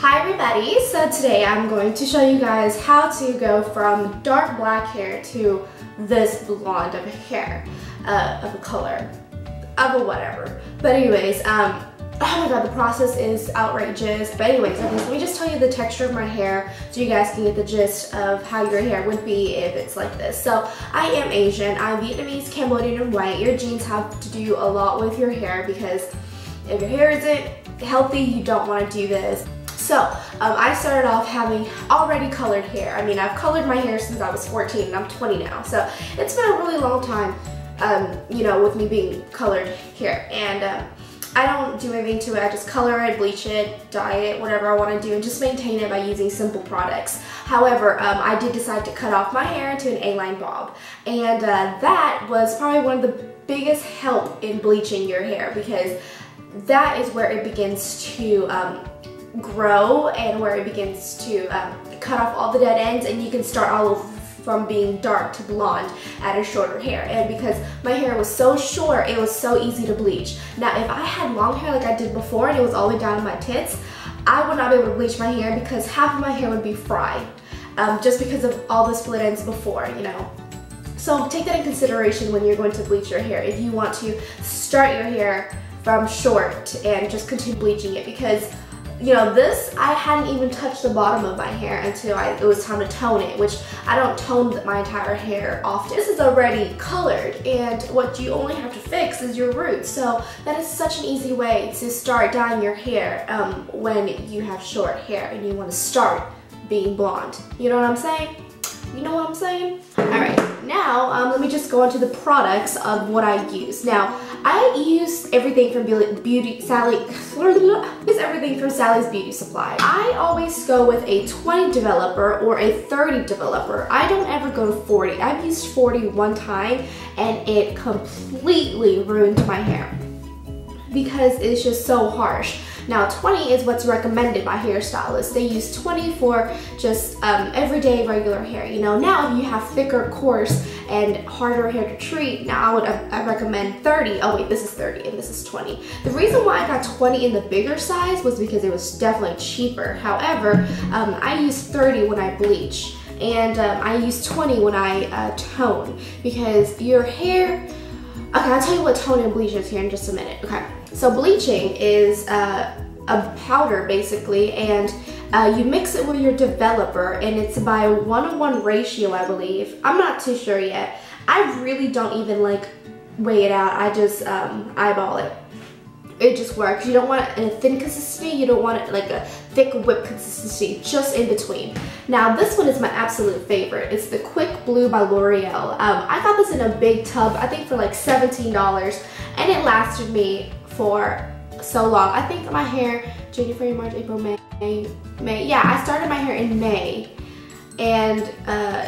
Hi everybody, so today I'm going to show you guys how to go from dark black hair to this blonde of hair, of a color, of a whatever. But anyways, oh my god, the process is outrageous. But anyways, let me just tell you the texture of my hair so you guys can get the gist of how your hair would be if it's like this. So I am Asian, I'm Vietnamese, Cambodian, and white. Your genes have to do a lot with your hair because if your hair isn't healthy, you don't want to do this. So, I started off having already colored hair. I mean, I've colored my hair since I was 14 and I'm 20 now. So, it's been a really long time, you know, with me being colored hair. And I don't do anything to it. I just color it, bleach it, dye it, whatever I want to do, and just maintain it by using simple products. However, I did decide to cut off my hair into an A-line bob. And that was probably one of the biggest help in bleaching your hair because that is where it begins to grow and where it begins to cut off all the dead ends, and you can start all over from being dark to blonde at a shorter hair. And because my hair was so short, it was so easy to bleach. Now if I had long hair like I did before and it was all the way down to my tits, I would not be able to bleach my hair because half of my hair would be fried just because of all the split ends before, you know. So take that in consideration when you're going to bleach your hair if you want to start your hair from short and just continue bleaching it, because you know, this, I hadn't even touched the bottom of my hair until it was time to tone it, which I don't tone my entire hair often. This is already colored, and what you only have to fix is your roots. So that is such an easy way to start dyeing your hair when you have short hair and you want to start being blonde. You know what I'm saying? You know what I'm saying? Alright, now let me just go into the products of what I use. Now, I use everything from Sally's Beauty Supply. I always go with a 20 developer or a 30 developer. I don't ever go to 40. I've used 40 one time and it completely ruined my hair because it's just so harsh. Now 20 is what's recommended by hairstylists. They use 20 for just everyday regular hair. You know, now if you have thicker, coarse, and harder hair to treat, now I recommend 30. Oh wait, this is 30 and this is 20. The reason why I got 20 in the bigger size was because it was definitely cheaper. However, I use 30 when I bleach, and I use 20 when I tone, because your hair, okay, I'll tell you what tone and bleach is here in just a minute. Okay, so bleaching is a powder basically, and you mix it with your developer, and it's by a 1:1 ratio, I believe. I'm not too sure yet. I really don't even like weigh it out. I just eyeball it. It just works. You don't want it in a thin consistency. You don't want it like a thick whip consistency, just in between. Now this one is my absolute favorite. It's the Quick Blue by L'Oreal. I got this in a big tub, I think for like $17, and it lasted me for so long. I think my hair, January, February, March, April, May. Yeah, I started my hair in May, and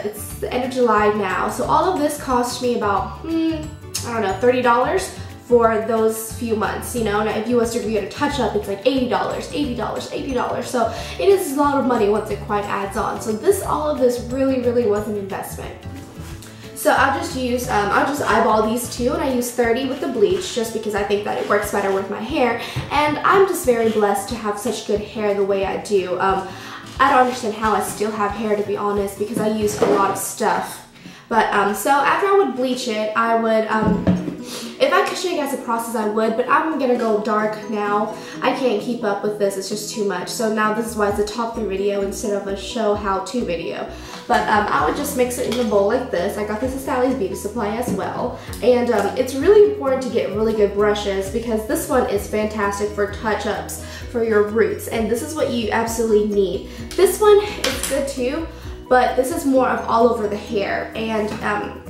it's the end of July now. So all of this cost me about, I don't know, $30 for those few months, you know. Now if you was to get a touch-up, it's like $80, $80. So it is a lot of money once it quite adds on. So all of this really was an investment. So I'll just eyeball these two, and I use 30 with the bleach just because I think that it works better with my hair, and I'm just very blessed to have such good hair the way I do. I don't understand how I still have hair, to be honest, because I use a lot of stuff. But so after I would bleach it, I would if I could show you guys the process, I would, but I'm gonna go dark now. I can't keep up with this, it's just too much. So now this is why it's a top 3 video instead of a show how-to video. But I would just mix it in a bowl like this. I got this at Sally's Beauty Supply as well. And it's really important to get really good brushes because this one is fantastic for touch-ups for your roots. And this is what you absolutely need. This one is good too, but this is more of all over the hair, and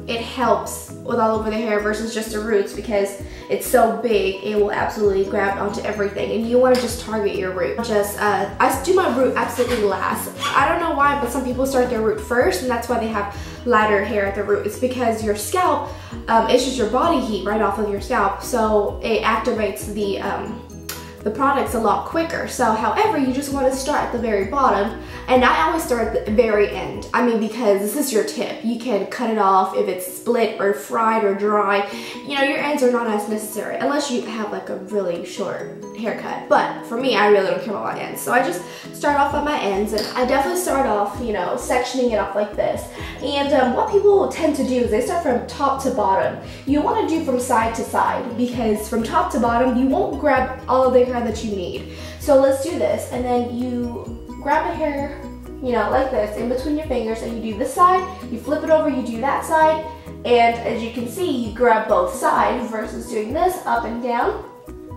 it helps with all over the hair versus just the roots because it's so big, it will absolutely grab onto everything, and you want to just target your root. I do my root absolutely last. I don't know why, but some people start their root first, and that's why they have lighter hair at the root. It's because your scalp, it's just your body heat right off of your scalp, so it activates the the product's a lot quicker. So however, you just want to start at the very bottom, and I always start at the very end. I mean, because this is your tip. You can cut it off if it's split or fried or dry. You know, your ends are not as necessary unless you have like a really short haircut. But for me, I really don't care about my ends. So I just start off on my ends, and I definitely start off, you know, sectioning it off like this. And what people tend to do is they start from top to bottom. You want to do from side to side, because from top to bottom, you won't grab all of the hair that you need. So let's do this, and then you grab a hair, you know, like this, in between your fingers, and you do this side, you flip it over, you do that side, and as you can see, you grab both sides versus doing this up and down.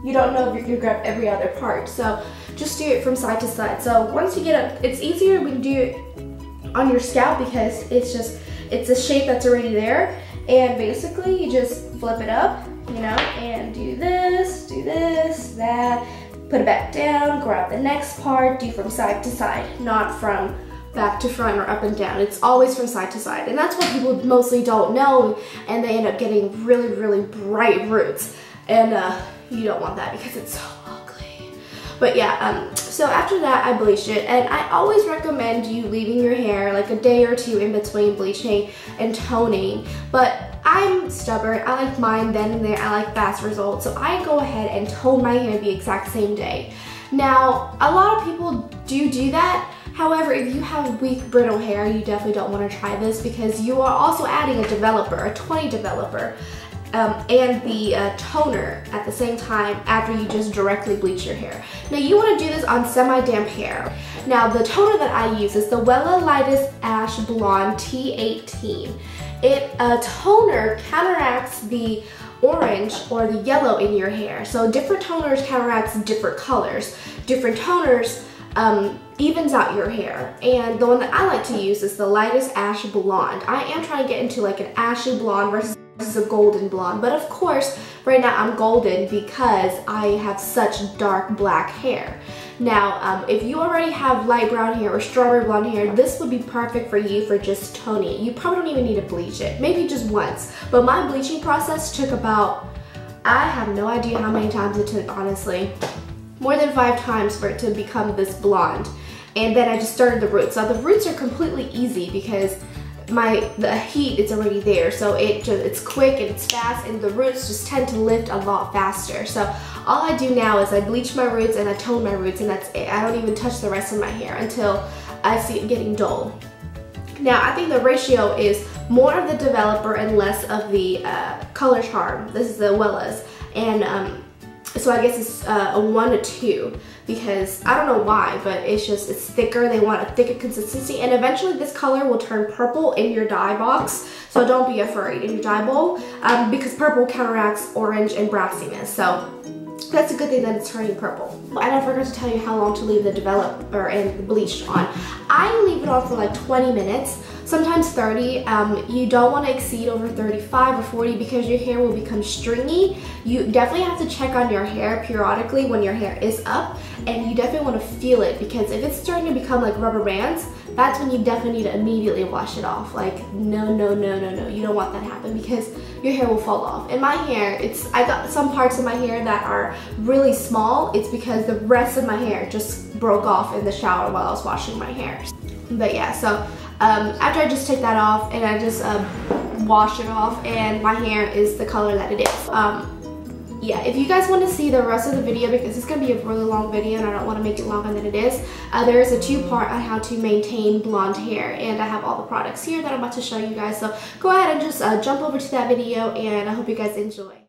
You don't know if you're gonna grab every other part, so just do it from side to side. So once you get up, it's easier when you do it on your scalp because it's a shape that's already there, and basically you just flip it up, you know, and do this, that, put it back down, grab the next part, do from side to side, not from back to front or up and down. It's always from side to side, and that's what people mostly don't know, and they end up getting really, really bright roots, and you don't want that because it's so ugly. But yeah, so after that I bleached it, and I always recommend you leaving your hair like a day or two in between bleaching and toning, but I'm stubborn. I like mine then and there. I like fast results, so I go ahead and tone my hair the exact same day. Now, a lot of people do that. However, if you have weak, brittle hair, you definitely don't want to try this because you are also adding a developer, a 20 developer, and the toner at the same time after you just directly bleach your hair. Now you want to do this on semi-damp hair. Now the toner that I use is the Wella Lightest Ash Blonde T18. Toner counteracts the orange or the yellow in your hair. So different toners counteracts different colors. Different toners evens out your hair, and the one that I like to use is the Lightest Ash Blonde. I am trying to get into like an ashy blonde versus a golden blonde, but of course right now I'm golden because I have such dark black hair. Now if you already have light brown hair or strawberry blonde hair, this would be perfect for you for just toning it. You probably don't even need to bleach it, maybe just once, but my bleaching process took about, I have no idea how many times it took, honestly, more than 5 times for it to become this blonde. And then I just started the roots. Now the roots are completely easy because the heat is already there, so it's quick and it's fast, and the roots just tend to lift a lot faster. So all I do now is I bleach my roots and I tone my roots, and that's it. I don't even touch the rest of my hair until I see it getting dull. Now I think the ratio is more of the developer and less of the color charm. This is the Wella's, and so I guess it's a 1 to 2 because I don't know why, but it's thicker. They want a thicker consistency, and eventually this color will turn purple in your dye box. So don't be afraid in your dye bowl because purple counteracts orange and brassiness. So that's a good thing that it's turning purple. And I forgot to tell you how long to leave the developer and the bleach on. I leave it on for like 20 minutes, sometimes 30. You don't want to exceed over 35 or 40 because your hair will become stringy. You definitely have to check on your hair periodically when your hair is up, and you definitely want to feel it because if it's starting to become like rubber bands, that's when you definitely need to immediately wash it off. Like no, you don't want that to happen because your hair will fall off. And my hair, I got some parts of my hair that are really small. It's because the rest of my hair just broke off in the shower while I was washing my hair. But yeah, so after I just take that off and I just wash it off, and my hair is the color that it is. Yeah, if you guys want to see the rest of the video, because it's going to be a really long video and I don't want to make it longer than it is, there is a 2-part on how to maintain blonde hair, and I have all the products here that I'm about to show you guys. So go ahead and just jump over to that video, and I hope you guys enjoy.